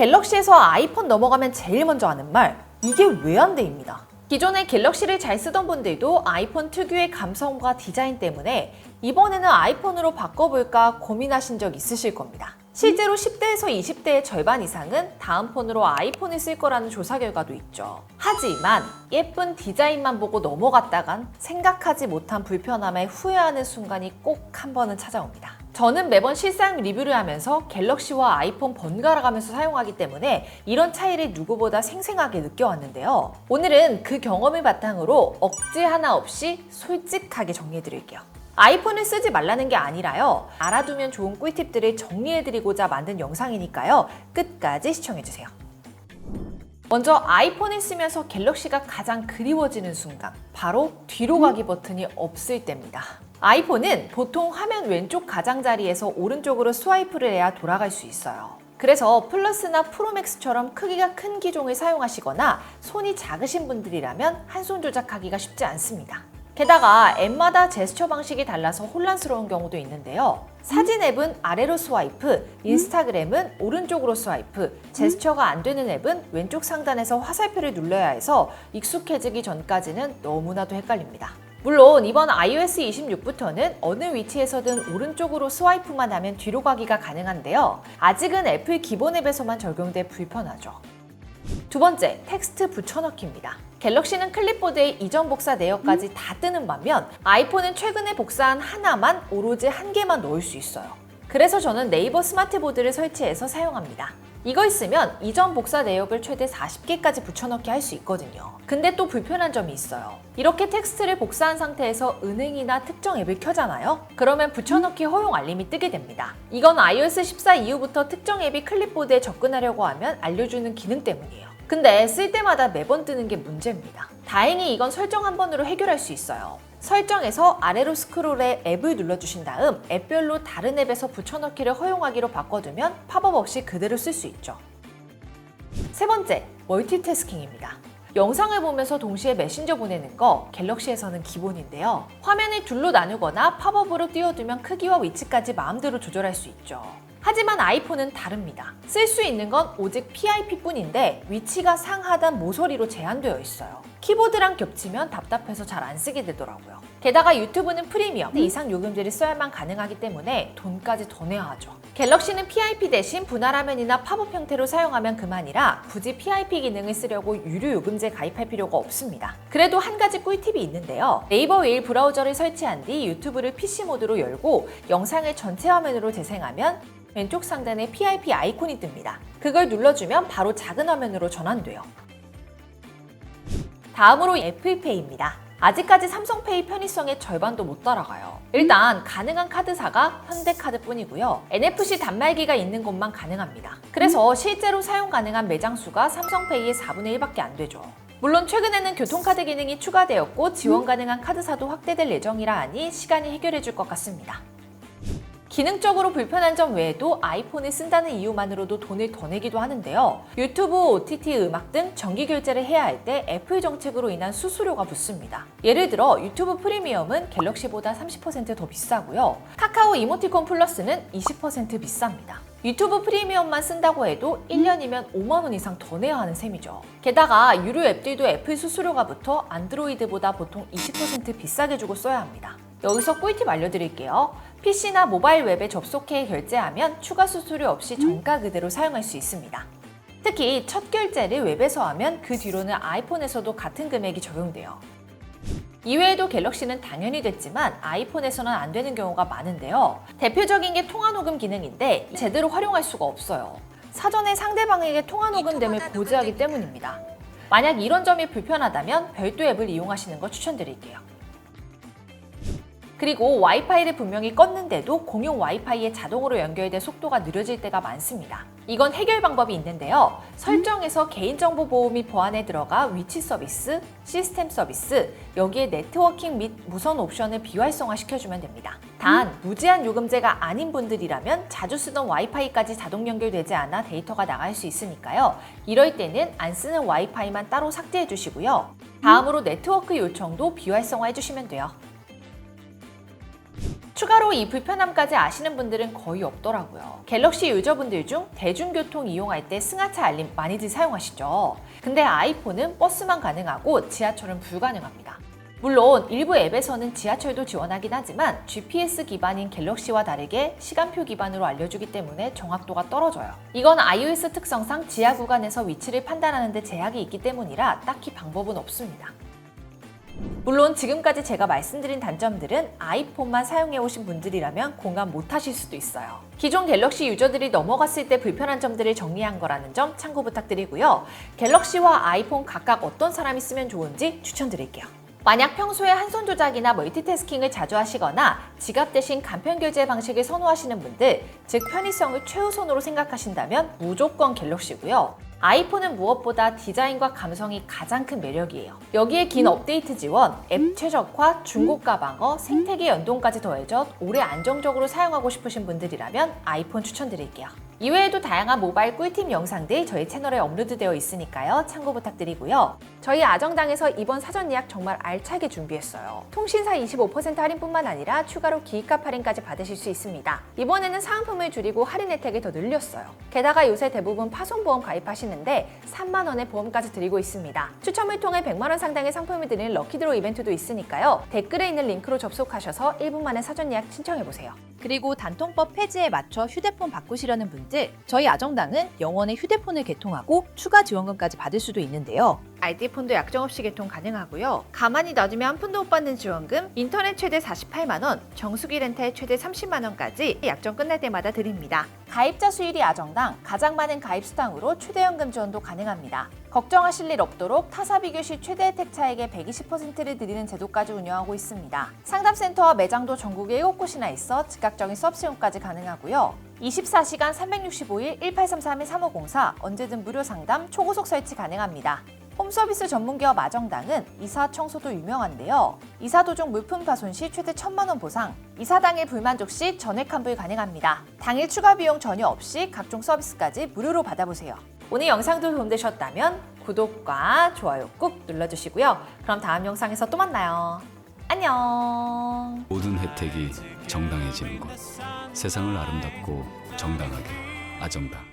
갤럭시에서 아이폰 넘어가면 제일 먼저 하는 말, 이게 왜 안 돼입니다. 기존에 갤럭시를 잘 쓰던 분들도 아이폰 특유의 감성과 디자인 때문에 이번에는 아이폰으로 바꿔볼까 고민하신 적 있으실 겁니다. 실제로 10대에서 20대의 절반 이상은 다음 폰으로 아이폰을 쓸 거라는 조사 결과도 있죠. 하지만 예쁜 디자인만 보고 넘어갔다간 생각하지 못한 불편함에 후회하는 순간이 꼭 한 번은 찾아옵니다. 저는 매번 실사용 리뷰를 하면서 갤럭시와 아이폰 번갈아 가면서 사용하기 때문에 이런 차이를 누구보다 생생하게 느껴왔는데요. 오늘은 그 경험을 바탕으로 억지 하나 없이 솔직하게 정리해드릴게요. 아이폰을 쓰지 말라는 게 아니라요. 알아두면 좋은 꿀팁들을 정리해드리고자 만든 영상이니까요. 끝까지 시청해주세요. 먼저 아이폰을 쓰면서 갤럭시가 가장 그리워지는 순간, 바로 뒤로 가기 버튼이 없을 때입니다. 아이폰은 보통 화면 왼쪽 가장자리에서 오른쪽으로 스와이프를 해야 돌아갈 수 있어요. 그래서 플러스나 프로맥스처럼 크기가 큰 기종을 사용하시거나 손이 작으신 분들이라면 한 손 조작하기가 쉽지 않습니다. 게다가 앱마다 제스처 방식이 달라서 혼란스러운 경우도 있는데요. 사진 앱은 아래로 스와이프, 인스타그램은 오른쪽으로 스와이프, 제스처가 안 되는 앱은 왼쪽 상단에서 화살표를 눌러야 해서 익숙해지기 전까지는 너무나도 헷갈립니다. 물론 이번 iOS 26부터는 어느 위치에서든 오른쪽으로 스와이프만 하면 뒤로 가기가 가능한데요. 아직은 애플 기본 앱에서만 적용돼 불편하죠. 두 번째, 텍스트 붙여넣기입니다. 갤럭시는 클립보드에 이전 복사 내역까지 다 뜨는 반면 아이폰은 최근에 복사한 하나만 오로지 한 개만 넣을 수 있어요. 그래서 저는 네이버 스마트보드를 설치해서 사용합니다. 이걸 쓰면 이전 복사 내역을 최대 40개까지 붙여넣기 할 수 있거든요. 근데 또 불편한 점이 있어요. 이렇게 텍스트를 복사한 상태에서 은행이나 특정 앱을 켜잖아요? 그러면 붙여넣기 허용 알림이 뜨게 됩니다. 이건 iOS 14 이후부터 특정 앱이 클립보드에 접근하려고 하면 알려주는 기능 때문이에요. 근데 쓸 때마다 매번 뜨는 게 문제입니다. 다행히 이건 설정 한 번으로 해결할 수 있어요. 설정에서 아래로 스크롤해 앱을 눌러주신 다음 앱별로 다른 앱에서 붙여넣기를 허용하기로 바꿔두면 팝업 없이 그대로 쓸 수 있죠. 세 번째, 멀티태스킹입니다. 영상을 보면서 동시에 메신저 보내는 거 갤럭시에서는 기본인데요. 화면을 둘로 나누거나 팝업으로 띄워두면 크기와 위치까지 마음대로 조절할 수 있죠. 하지만 아이폰은 다릅니다. 쓸 수 있는 건 오직 PIP뿐인데 위치가 상하단 모서리로 제한되어 있어요. 키보드랑 겹치면 답답해서 잘 안 쓰게 되더라고요. 게다가 유튜브는 프리미엄 이상 요금제를 써야만 가능하기 때문에 돈까지 더 내야 하죠. 갤럭시는 PIP 대신 분할 화면이나 팝업 형태로 사용하면 그만이라 굳이 PIP 기능을 쓰려고 유료 요금제 가입할 필요가 없습니다. 그래도 한 가지 꿀팁이 있는데요. 네이버 웨일 브라우저를 설치한 뒤 유튜브를 PC 모드로 열고 영상을 전체 화면으로 재생하면 왼쪽 상단에 PIP 아이콘이 뜹니다. 그걸 눌러주면 바로 작은 화면으로 전환돼요. 다음으로 애플페이입니다. 아직까지 삼성페이 편의성의 절반도 못 따라가요. 일단 가능한 카드사가 현대카드뿐이고요. NFC 단말기가 있는 곳만 가능합니다. 그래서 실제로 사용 가능한 매장 수가 삼성페이의 4분의 1밖에 안 되죠. 물론 최근에는 교통카드 기능이 추가되었고 지원 가능한 카드사도 확대될 예정이라 하니 시간이 해결해 줄 것 같습니다. 기능적으로 불편한 점 외에도 아이폰을 쓴다는 이유만으로도 돈을 더 내기도 하는데요. 유튜브, OTT, 음악 등 정기 결제를 해야 할 때 애플 정책으로 인한 수수료가 붙습니다. 예를 들어 유튜브 프리미엄은 갤럭시보다 30% 더 비싸고요. 카카오 이모티콘 플러스는 20% 비쌉니다. 유튜브 프리미엄만 쓴다고 해도 1년이면 5만 원 이상 더 내야 하는 셈이죠. 게다가 유료 앱들도 애플 수수료가 붙어 안드로이드보다 보통 20% 비싸게 주고 써야 합니다. 여기서 꿀팁 알려드릴게요. PC나 모바일 웹에 접속해 결제하면 추가 수수료 없이 정가 그대로 사용할 수 있습니다. 특히 첫 결제를 웹에서 하면 그 뒤로는 아이폰에서도 같은 금액이 적용돼요. 이외에도 갤럭시는 당연히 됐지만 아이폰에서는 안 되는 경우가 많은데요. 대표적인 게 통화녹음 기능인데 제대로 활용할 수가 없어요. 사전에 상대방에게 통화녹음됨을 고지하기 때문입니다. 만약 이런 점이 불편하다면 별도 앱을 이용하시는 거 추천드릴게요. 그리고 와이파이를 분명히 껐는데도 공용 와이파이에 자동으로 연결돼 속도가 느려질 때가 많습니다. 이건 해결 방법이 있는데요. 설정에서 개인정보 보호 및 보안에 들어가 위치 서비스, 시스템 서비스, 여기에 네트워킹 및 무선 옵션을 비활성화 시켜주면 됩니다. 단, 무제한 요금제가 아닌 분들이라면 자주 쓰던 와이파이까지 자동 연결되지 않아 데이터가 나갈 수 있으니까요. 이럴 때는 안 쓰는 와이파이만 따로 삭제해 주시고요. 다음으로 네트워크 요청도 비활성화 해주시면 돼요. 추가로 이 불편함까지 아시는 분들은 거의 없더라고요. 갤럭시 유저분들 중 대중교통 이용할 때 승하차 알림 많이들 사용하시죠. 근데 아이폰은 버스만 가능하고 지하철은 불가능합니다. 물론 일부 앱에서는 지하철도 지원하긴 하지만 GPS 기반인 갤럭시와 다르게 시간표 기반으로 알려주기 때문에 정확도가 떨어져요. 이건 iOS 특성상 지하 구간에서 위치를 판단하는 데 제약이 있기 때문이라 딱히 방법은 없습니다. 물론 지금까지 제가 말씀드린 단점들은 아이폰만 사용해오신 분들이라면 공감 못하실 수도 있어요. 기존 갤럭시 유저들이 넘어갔을 때 불편한 점들을 정리한 거라는 점 참고 부탁드리고요. 갤럭시와 아이폰 각각 어떤 사람이 쓰면 좋은지 추천드릴게요. 만약 평소에 한손 조작이나 멀티태스킹을 자주 하시거나 지갑 대신 간편 결제 방식을 선호하시는 분들, 즉 편의성을 최우선으로 생각하신다면 무조건 갤럭시고요. 아이폰은 무엇보다 디자인과 감성이 가장 큰 매력이에요. 여기에 긴 업데이트 지원, 앱 최적화, 중고가 방어, 생태계 연동까지 더해져 오래 안정적으로 사용하고 싶으신 분들이라면 아이폰 추천드릴게요. 이외에도 다양한 모바일 꿀팁 영상들 저희 채널에 업로드되어 있으니까요. 참고 부탁드리고요. 저희 아정당에서 이번 사전 예약 정말 알차게 준비했어요. 통신사 25% 할인뿐만 아니라 추가로 기입값 할인까지 받으실 수 있습니다. 이번에는 사은품을 줄이고 할인 혜택을 더 늘렸어요. 게다가 요새 대부분 파손보험 가입하시는데 3만 원의 보험까지 드리고 있습니다. 추첨을 통해 100만 원 상당의 상품을 드리는 럭키드로 이벤트도 있으니까요. 댓글에 있는 링크로 접속하셔서 1분 만에 사전 예약 신청해보세요. 그리고 단통법 폐지에 맞춰 휴대폰 바꾸시려는 분들, 저희 아정당은 영원의 휴대폰을 개통하고 추가 지원금까지 받을 수도 있는데요. RD폰도 약정 없이 개통 가능하고요. 가만히 놔두면 한 푼도 못 받는 지원금, 인터넷 최대 48만 원, 정수기 렌탈 최대 30만 원까지 약정 끝날 때마다 드립니다. 가입자 수일이 아정당, 가장 많은 가입 수당으로 최대 연금 지원도 가능합니다. 걱정하실 일 없도록 타사 비교 시 최대 혜택 차액의 120%를 드리는 제도까지 운영하고 있습니다. 상담센터와 매장도 전국에 7곳이나 있어 즉각적인 서비스용까지 가능하고요. 24시간 365일 1833-3504 언제든 무료 상담, 초고속 설치 가능합니다. 홈서비스 전문기업 아정당은 이사 청소도 유명한데요. 이사 도중 물품 파손 시 최대 1,000만 원 보상, 이사 당일 불만족 시 전액 환불 가능합니다. 당일 추가 비용 전혀 없이 각종 서비스까지 무료로 받아보세요. 오늘 영상도 도움되셨다면 구독과 좋아요 꾹 눌러주시고요. 그럼 다음 영상에서 또 만나요. 안녕. 모든 혜택이 정당해지는 곳. 세상을 아름답고 정당하게 아정당.